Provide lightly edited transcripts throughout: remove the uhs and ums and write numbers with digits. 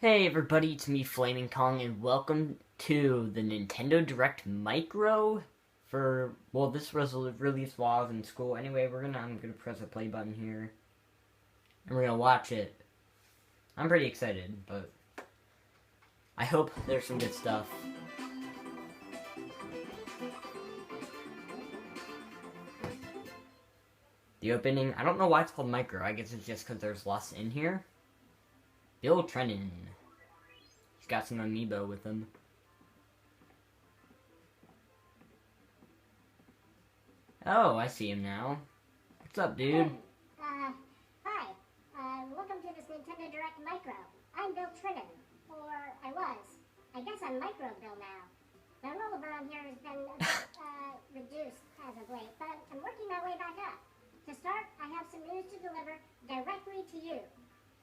Hey everybody, it's me Flaming Kong and welcome to the Nintendo Direct Micro for, well, this was released while I was in school. Anyway, I'm gonna press the play button here and we're gonna watch it. I'm pretty excited, but I hope there's some good stuff. The opening, I don't know why it's called Micro. I guess it's just because there's less in here. Bill Trennan. He's got some amiibo with him. Oh, I see him now. What's up, dude? Hi. Welcome to this Nintendo Direct Micro. I'm Bill Trennan, or I was. I guess I'm Micro Bill now. My role around here has been a bit, reduced as of late, but I'm working my way back up. To start, I have some news to deliver directly to you.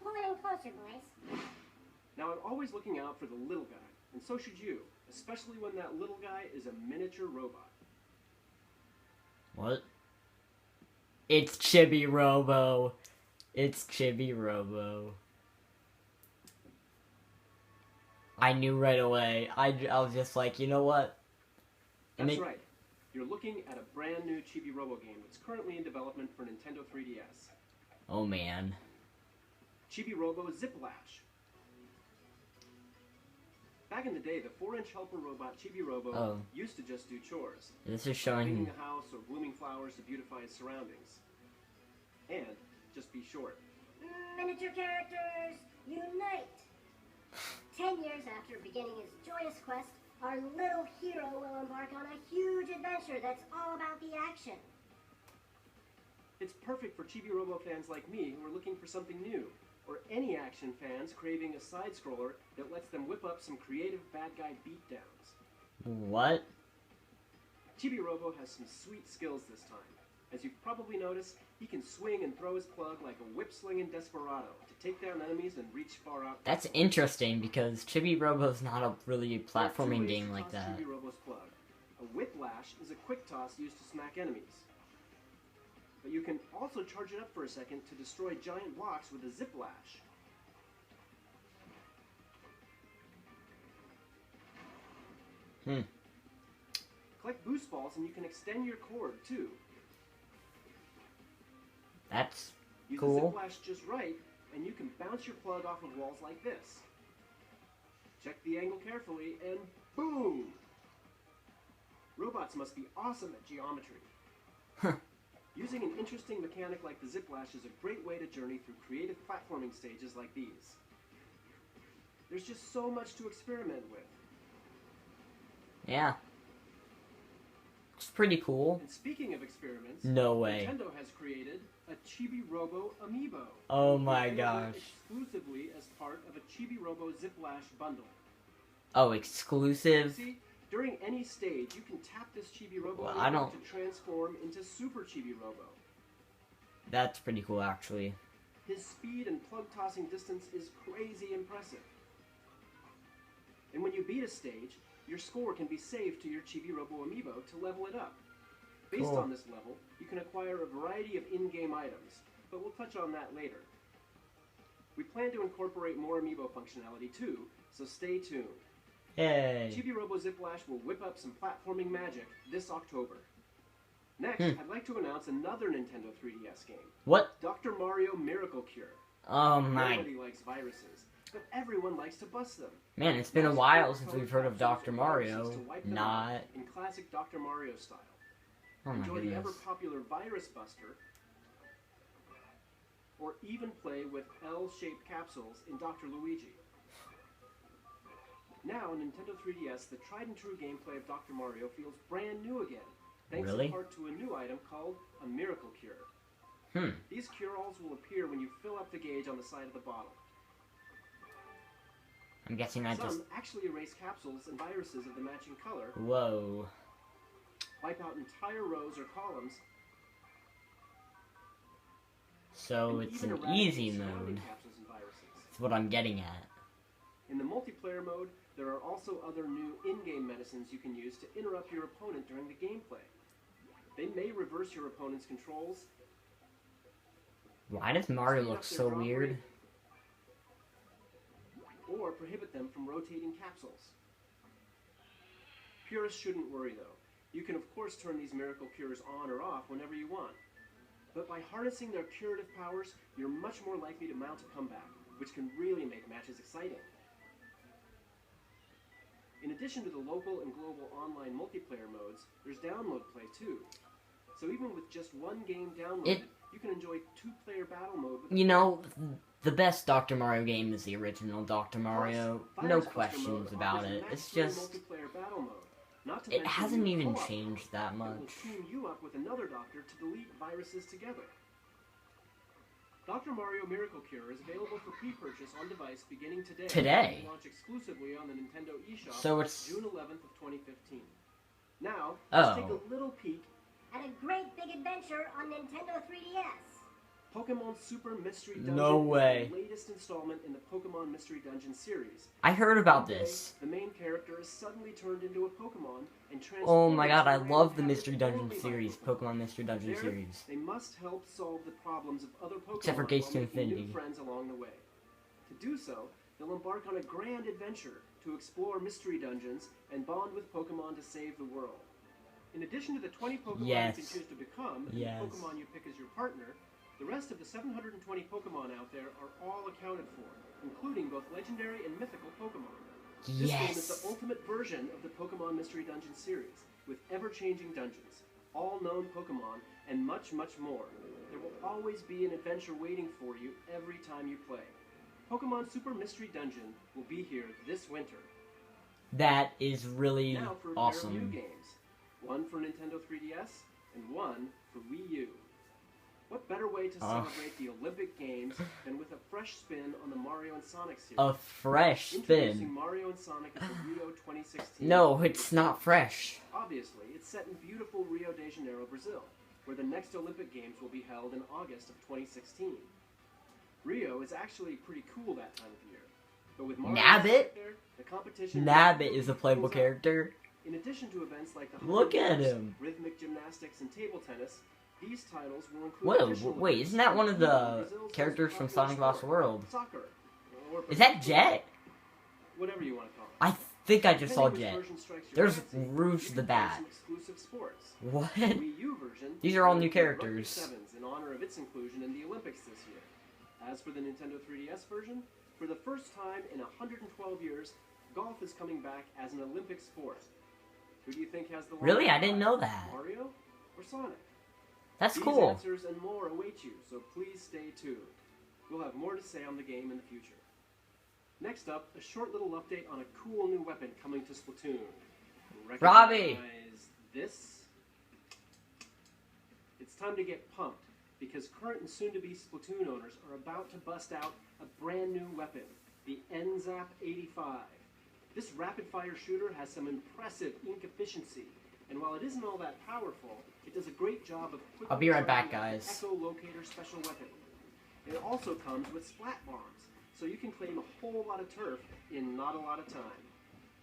Pull it in closer, boys. Now, I'm always looking out for the little guy, and so should you, especially when that little guy is a miniature robot. What? It's Chibi Robo. It's Chibi Robo. I knew right away. I was just like, you know what? That's right. You're looking at a brand new Chibi Robo game that's currently in development for Nintendo 3DS. Oh man. Chibi Robo Ziplash. Back in the day, the 4-inch helper robot Chibi Robo used to just do chores. This is showing cleaning the house or blooming flowers to beautify its surroundings. And just be short. Miniature characters, unite! 10 years after beginning his joyous quest, our little hero will embark on a huge adventure that's all about the action. It's perfect for Chibi Robo fans like me who are looking for something new, or any action fans craving a side-scroller that lets them whip up some creative bad guy beatdowns. What? Chibi Robo has some sweet skills this time. As you've probably noticed, he can swing and throw his plug like a whip-slinging desperado to take down enemies and reach far out. That's interesting because Chibi Robo's not a really platforming game like that. Chibi Robo's plug. A whiplash is a quick toss used to smack enemies. But you can also charge it up for a second to destroy giant blocks with a ziplash. Collect boost balls and you can extend your cord too. That's Use cool. the ziplash just right and you can bounce your plug off of walls like this. Check the angle carefully and boom! Robots must be awesome at geometry. Using an interesting mechanic like the ziplash is a great way to journey through creative platforming stages like these. There's just so much to experiment with. Yeah. It's pretty cool. And speaking of experiments, no way. Nintendo has created a Chibi Robo amiibo. Oh my gosh. Exclusively as part of a Chibi Robo Ziplash bundle. Oh, exclusive? See, during any stage, you can tap this Chibi Robo to transform into Super Chibi Robo. That's pretty cool, actually. His speed and plug-tossing distance is crazy impressive. And when you beat a stage, your score can be saved to your Chibi Robo amiibo to level it up. Based on this level, you can acquire a variety of in-game items, but we'll touch on that later. We plan to incorporate more amiibo functionality too, so stay tuned. Yay. Chibi Robo Ziplash will whip up some platforming magic this October. Next, I'd like to announce another Nintendo 3DS game. What? Dr. Mario Miracle Cure. Oh my. Nobody likes viruses, but everyone likes to bust them. Man, it's been a while since we've heard of Dr. Mario. Not in classic Dr. Mario style. Oh my Enjoy goodness. the ever-popular Virus Buster, or even play with L-shaped capsules in Dr. Luigi. Now, on Nintendo 3DS, the tried-and-true gameplay of Dr. Mario feels brand new again, thanks in part to a new item called a Miracle Cure. These cure-alls will appear when you fill up the gauge on the side of the bottle. I'm guessing Some actually erase capsules and viruses of the matching color. Whoa. Wipe out entire rows or columns. So it's an easy mode. That's what I'm getting at. In the multiplayer mode, there are also other new in-game medicines you can use to interrupt your opponent during the gameplay. They may reverse your opponent's controls. Why does Mario look so weird? Or or prohibit them from rotating capsules. Purists shouldn't worry though. You can of course turn these miracle cures on or off whenever you want. But by harnessing their curative powers, you're much more likely to mount a comeback, which can really make matches exciting. In addition to the local and global online multiplayer modes, there's download play too. So even with just one game downloaded, you can enjoy two-player battle mode with the best Dr. Mario game is the original Dr. Mario. No questions about it. It's just... It hasn't even changed that much. It will team you up with another doctor to delete viruses together. Dr. Mario Miracle Cure is available for pre-purchase on device beginning today. Today? Launch exclusively on the Nintendo eShop So it's June 11th of 2015. Now, Oh. let's take a little peek And a great big adventure on Nintendo 3DS. Pokemon Super Mystery Dungeon No way. is the latest installment in the Pokemon Mystery Dungeon series. I heard about One day, this. The main character is suddenly turned into a Pokemon and transformed Oh my god, I into a love the random Mystery Dungeon only by series, Pokemon Mystery Dungeon There, series. They must help solve the problems of other Pokemon Except for Gates while to making Infinity. new friends along the way. To do so, they'll embark on a grand adventure to explore mystery dungeons and bond with Pokemon to save the world. In addition to the 20 Pokemon Yes. you can choose to become and Yes. the Pokemon you pick as your partner, the rest of the 720 Pokemon out there are all accounted for, including both legendary and mythical Pokemon. This game is Yes. the ultimate version of the Pokemon Mystery Dungeon series, with ever-changing dungeons, all known Pokemon, and much, much more. There will always be an adventure waiting for you every time you play. Pokemon Super Mystery Dungeon will be here this winter. That is really Now for a pair of new awesome. games. One for Nintendo 3DS, and one for Wii U. What better way to celebrate the Olympic Games than with a fresh spin on the Mario and Sonic series? A fresh Introducing spin. Mario and Sonic at the Rio 2016. No, it's not fresh. Obviously, it's set in beautiful Rio de Janeiro, Brazil, where the next Olympic Games will be held in August of 2016. Rio is actually pretty cool that time of year. But with Mario and Nabbit? Sonic there, the competition... Nabbit is a playable character. In addition to events like the Look 100 at meters, him. rhythmic gymnastics, and table tennis, these titles will include Whoa, additional wait, events isn't that one of like the Brazil's characters most from popular Sonic Lost sport, World? Soccer. Or Is that Jet? whatever you want to call it. I think I just saw Depending Jet. which version strikes your There's fancy, Rouge you the can play Bat. some exclusive sports. What? The Wii U version These are all will new include rugby characters. sevens in honor of its inclusion in the Olympics this year. As for the Nintendo 3DS version, for the first time in 112 years, golf is coming back as an Olympic sport. Who do you think has the Really? longer I didn't shot, know that. Mario or Sonic? That's These cool. answers and more await you, so please stay tuned. We'll have more to say on the game in the future. Next up, a short little update on a cool new weapon coming to Splatoon. Robbie! Recognize this? It's time to get pumped, because current and soon-to-be Splatoon owners are about to bust out a brand new weapon, the NZAP 85. This rapid-fire shooter has some impressive ink efficiency, and while it isn't all that powerful, it does a great job of quickly I'll be right back, charging with guys. the Echolocator special weapon. It also comes with splat bombs, so you can claim a whole lot of turf in not a lot of time.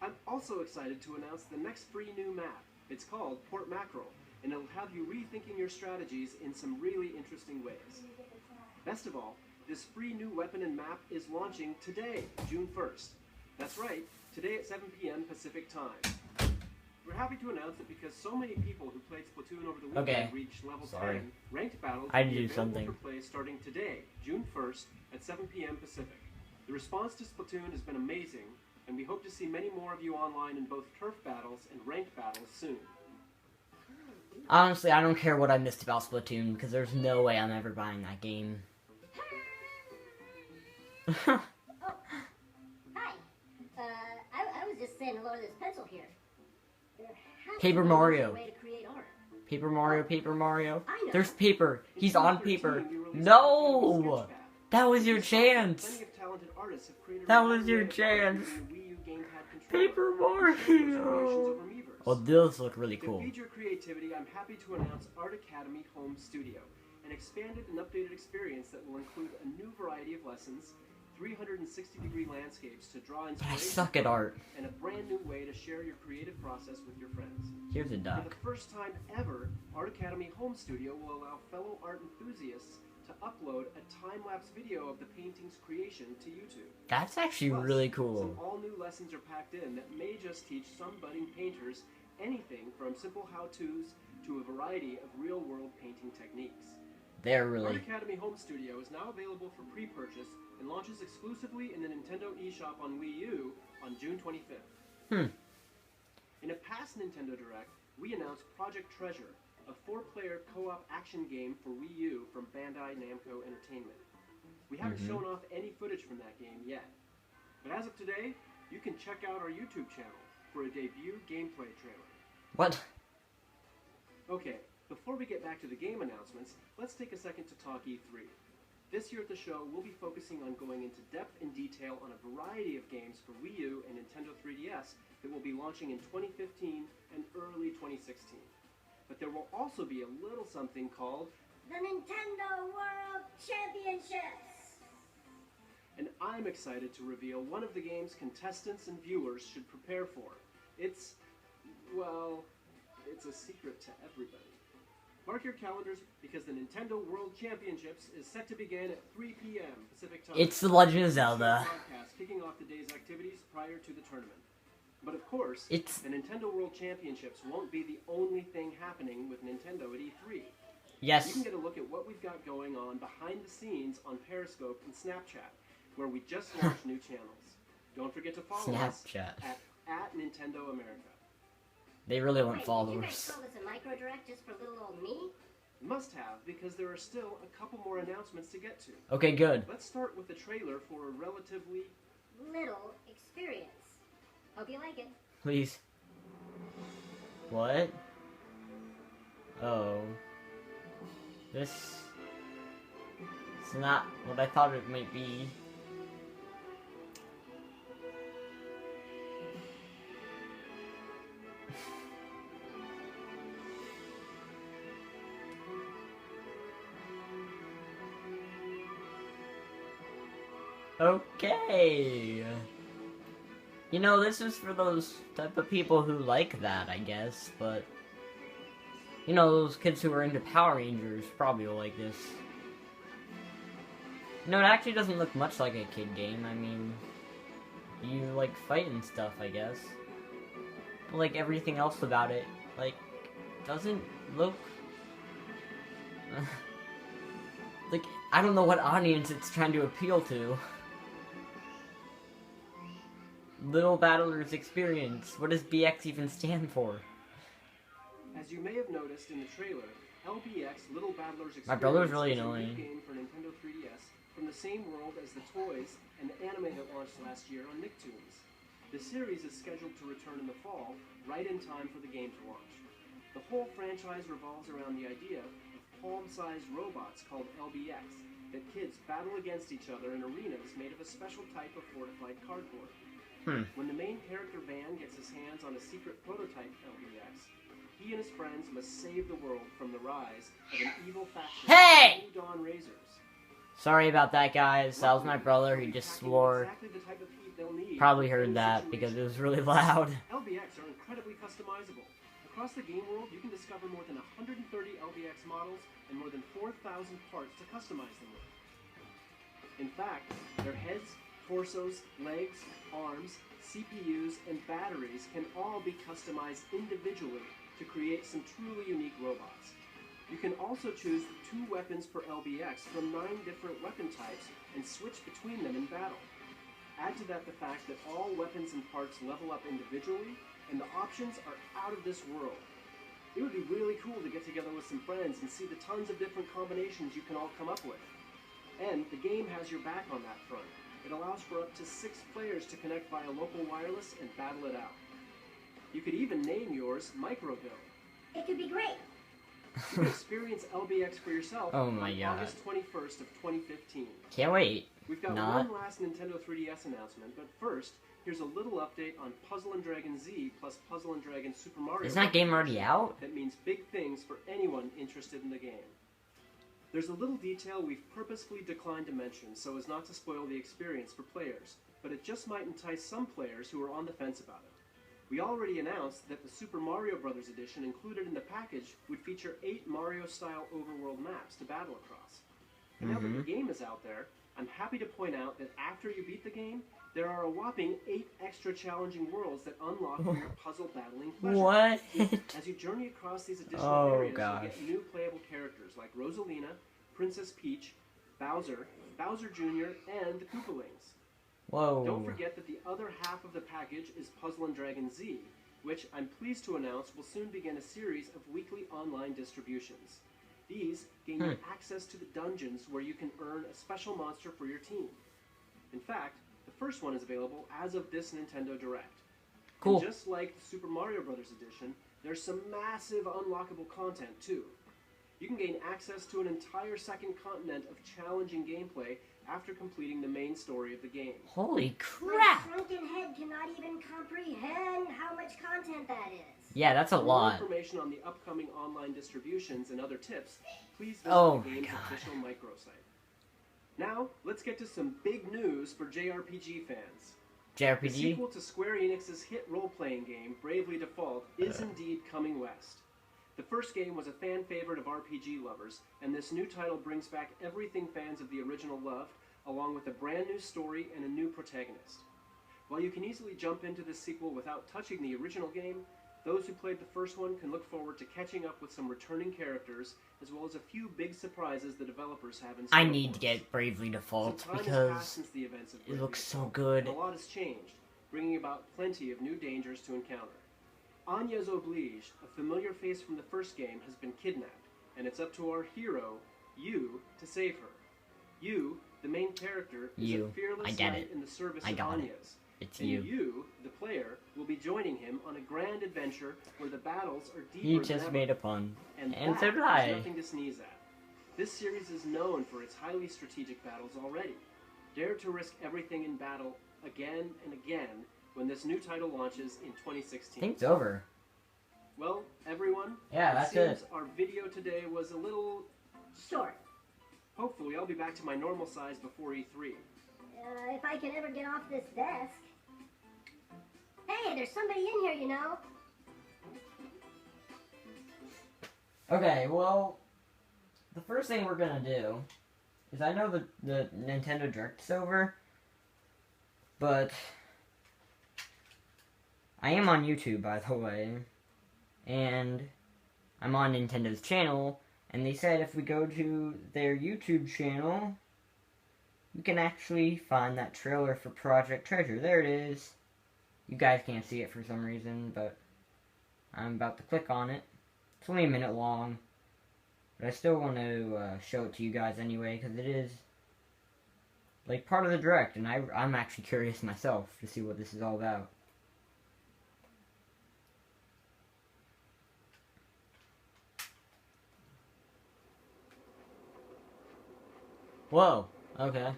I'm also excited to announce the next free new map. It's called Port Mackerel, and it'll have you rethinking your strategies in some really interesting ways. Best of all, this free new weapon and map is launching today, June 1st. That's right, today at 7 p.m. Pacific Time. We're happy to announce that because so many people who played Splatoon over the weekend Okay. reached level Sorry. 10, ranked battles I will be had to do available something. for play starting today, June 1st at 7 p.m. Pacific. The response to Splatoon has been amazing, and we hope to see many more of you online in both turf battles and ranked battles soon. Honestly, I don't care what I missed about Splatoon, because there's no way I'm ever buying that game. Oh, hi. I was just saying hello to this pencil here. There has Paper to be Mario. a way to create art. Paper Mario, Paper Mario. I know. There's paper. In He's on 2013, paper. we released No! Sketchpad. That was your chance. Plenty of talented artists have created That a was your variety of art chance. using the Wii U gamepad controller. Paper Creations Mario. over Miiverse. Oh, those look really To cool. feed your creativity, I'm happy to announce Art Academy Home Studio, an expanded and updated experience that will include a new variety of lessons, 360-degree landscapes to draw But I inspiration suck at from, art. and a brand new way to share your creative process with your friends. Here's a For duck. the first time ever, Art Academy Home Studio will allow fellow art enthusiasts to upload a time-lapse video of the painting's creation to YouTube. That's actually Plus, really cool. some all-new lessons are packed in that may just teach some budding painters anything from simple how-tos to a variety of real-world painting techniques. They're Art really... Academy Home Studio is now available for pre-purchase and launches exclusively in the Nintendo eShop on Wii U on June 25th. In a past Nintendo Direct, we announced Project Treasure, a 4-player co-op action game for Wii U from Bandai Namco Entertainment. We haven't shown off any footage from that game yet, but as of today, you can check out our YouTube channel for a debut gameplay trailer. What? Okay, before we get back to the game announcements, let's take a second to talk E3. This year at the show, we'll be focusing on going into depth and detail on a variety of games for Wii U and Nintendo 3DS that will be launching in 2015 and early 2016. But there will also be a little something called The Nintendo World Championships! and I'm excited to reveal one of the game's contestants and viewers should prepare for. It's, well, it's a secret to everybody. Mark your calendars because the Nintendo World Championships is set to begin at 3 p.m. Pacific Time. It's The Legend of Zelda. Broadcast kicking off the day's activities prior to the tournament. But of course, It's... the Nintendo World Championships won't be the only thing happening with Nintendo at E3. You Yes. can get a look at what we've got going on behind the scenes on Periscope and Snapchat, where we just launched new channels. Don't forget to follow us Snapchat. at Nintendo America. They really want Wait, did you guys followers. call this a micro direct just for little old me? Must have, because there are still a couple more announcements to get to. Okay, good. Let's start with the trailer for a relatively... Little experience. Hope you like it. Please. What? Oh. This... It's not what I thought it might be. Okay. You know, this is for those type of people who like that, I guess, but... You know, those kids who are into Power Rangers probably will like this. No, it actually doesn't look much like a kid game. I mean, you, like, fight and stuff, I guess. But, like, everything else about it, like, doesn't look... like, I don't know what audience it's trying to appeal to. Little Battlers Experience. What does BX even stand for? As you may have noticed in the trailer, LBX Little Battlers Experience My brother's really is a new annoying. game for Nintendo 3DS from the same world as the toys and the anime that launched last year on Nicktoons. The series is scheduled to return in the fall, right in time for the game to launch. The whole franchise revolves around the idea of palm-sized robots called LBX that kids battle against each other in arenas made of a special type of fortified cardboard. When the main character Van gets his hands on a secret prototype LBX, he and his friends must save the world from the rise of an evil faction Hey! of Blue Dawn Razors. Sorry about that, guys. That was my brother. He just swore. Exactly the type of heat they'll need Probably in heard any that situation. because it was really loud. LBX are incredibly customizable. Across the game world, you can discover more than 130 LBX models and more than 4,000 parts to customize them with. In fact, their heads, torsos, legs, arms, CPUs, and batteries can all be customized individually to create some truly unique robots. You can also choose 2 weapons per LBX from 9 different weapon types and switch between them in battle. Add to that the fact that all weapons and parts level up individually, and the options are out of this world. It would be really cool to get together with some friends and see the tons of different combinations you can all come up with. And the game has your back on that front. It allows for up to 6 players to connect via local wireless and battle it out. You could even name yours Microbill. It could be great. You can experience LBX for yourself Oh my on God. August 21st of 2015. Can't wait. We've got Not. one last Nintendo 3DS announcement, but first, here's a little update on Puzzle & Dragon Z plus Puzzle & Dragon Super Mario Isn't that game already out? that means big things for anyone interested in the game. There's a little detail we've purposefully declined to mention so as not to spoil the experience for players, but it just might entice some players who are on the fence about it. We already announced that the Super Mario Bros. Edition included in the package would feature 8 Mario-style overworld maps to battle across. And now that the game is out there, I'm happy to point out that after you beat the game, there are a whopping 8 extra challenging worlds that unlock for your puzzle battling pleasure. What? As you journey across these additional areas, gosh. you'll get new playable characters like Rosalina, Princess Peach, Bowser, Bowser Jr., and the Koopalings. Whoa. Don't forget that the other half of the package is Puzzle & Dragon Z, which I'm pleased to announce will soon begin a series of weekly online distributions. These gain you access to the dungeons where you can earn a special monster for your team. In fact, the first one is available as of this Nintendo Direct. Cool. And just like the Super Mario Bros. Edition, there's some massive unlockable content too. You can gain access to an entire second continent of challenging gameplay after completing the main story of the game. Holy My crap! shrunken head cannot even comprehend how much content that is. Yeah, that's a For lot. more information on the upcoming online distributions and other tips, please visit Oh the my game's God. official microsite. Now, let's get to some big news for JRPG fans. The JRPG? sequel to Square Enix's hit role-playing game, Bravely Default, is indeed coming west. The first game was a fan favorite of RPG lovers, and this new title brings back everything fans of the original loved, along with a brand new story and a new protagonist. While you can easily jump into this sequel without touching the original game, those who played the first one can look forward to catching up with some returning characters, as well as a few big surprises the developers have in store. I need for to us. get Bravely Default Some time has because passed since the events of it Bravely looks so Default, good. and a lot has changed, bringing about plenty of new dangers to encounter. Anya's Oblige, a familiar face from the first game, has been kidnapped, and it's up to our hero, Yu, to save her. Yu, the main character, is Yu. a fearless I get knight it. in the service I of got it. Anya's. It's And you. you, the player, will be joining him on a grand adventure where the battles are deeper You than just ever. made a pun. And And that so did is I. nothing to sneeze at. This series is known for its highly strategic battles already. Dare to risk everything in battle again and again when this new title launches in 2016. I think it's over. Well, everyone, Yeah, that's it. seems our video today was a little Short. Hopefully, I'll be back to my normal size before E3. If I can ever get off this desk. Hey, there's somebody in here, you know. Okay, well, the first thing we're gonna do is I know the Nintendo Direct's over, but I am on YouTube, by the way, and I'm on Nintendo's channel, and they said if we go to their YouTube channel, we can actually find that trailer for Project Treasure. There it is. You guys can't see it for some reason, but I'm about to click on it. It's only a minute long, but I still want to show it to you guys anyway, because it is, like, part of the Direct, and I'm actually curious myself to see what this is all about. Whoa, okay.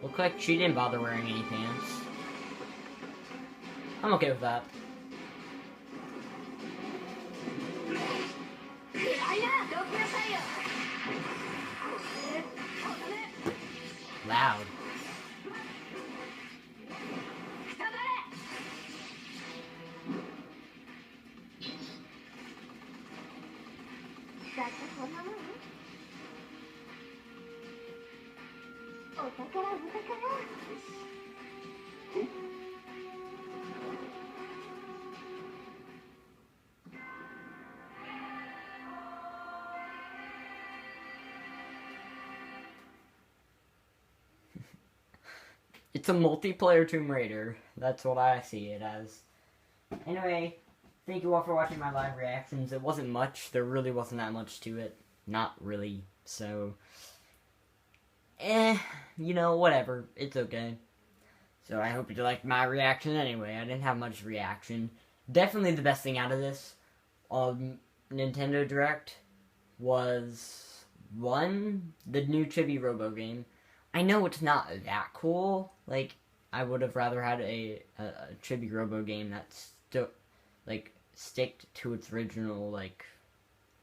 Looked like she didn't bother wearing any pants. I'm okay with that. Loud. It's a multiplayer Tomb Raider. That's what I see it as. Anyway, thank you all for watching my live reactions. It wasn't much. There really wasn't that much to it. Not really. So, you know, whatever. It's okay. So I hope you liked my reaction anyway. I didn't have much reaction. Definitely the best thing out of this Nintendo Direct was, one, the new Chibi Robo game. I know it's not that cool. Like, I would have rather had a Chibi Robo game that's still, like, sticked to its original, like,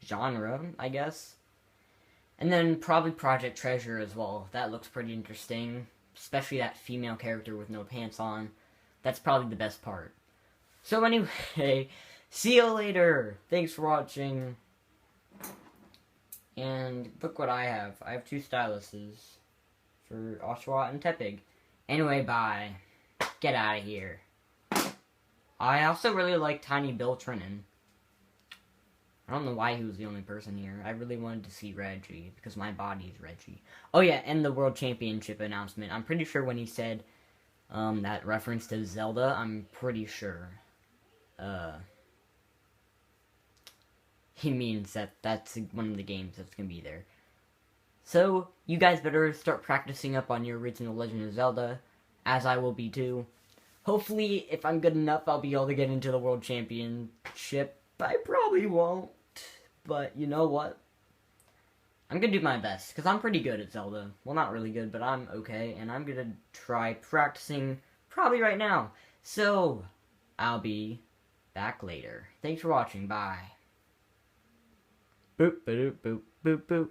genre, I guess. And then probably Project Treasure as well. That looks pretty interesting. Especially that female character with no pants on. That's probably the best part. So anyway, see you later. Thanks for watching. And look what I have. I have 2 styluses for Oshawott and Tepig. Anyway, bye. Get out of here. I also really like Tiny Bill Trinan. I don't know why he was the only person here. I really wanted to see Reggie, because my body is Reggie. Oh yeah, and the World Championship announcement. I'm pretty sure when he said that reference to Zelda, I'm pretty sure he means that that's one of the games that's going to be there. So, you guys better start practicing up on your original Legend of Zelda, as I will be too. Hopefully, if I'm good enough, I'll be able to get into the World Championship. I probably won't, but you know what? I'm gonna do my best, because I'm pretty good at Zelda. Well, not really good, but I'm okay, and I'm gonna try practicing probably right now. So, I'll be back later. Thanks for watching. Bye. Boop, boop, boop, boop, boop.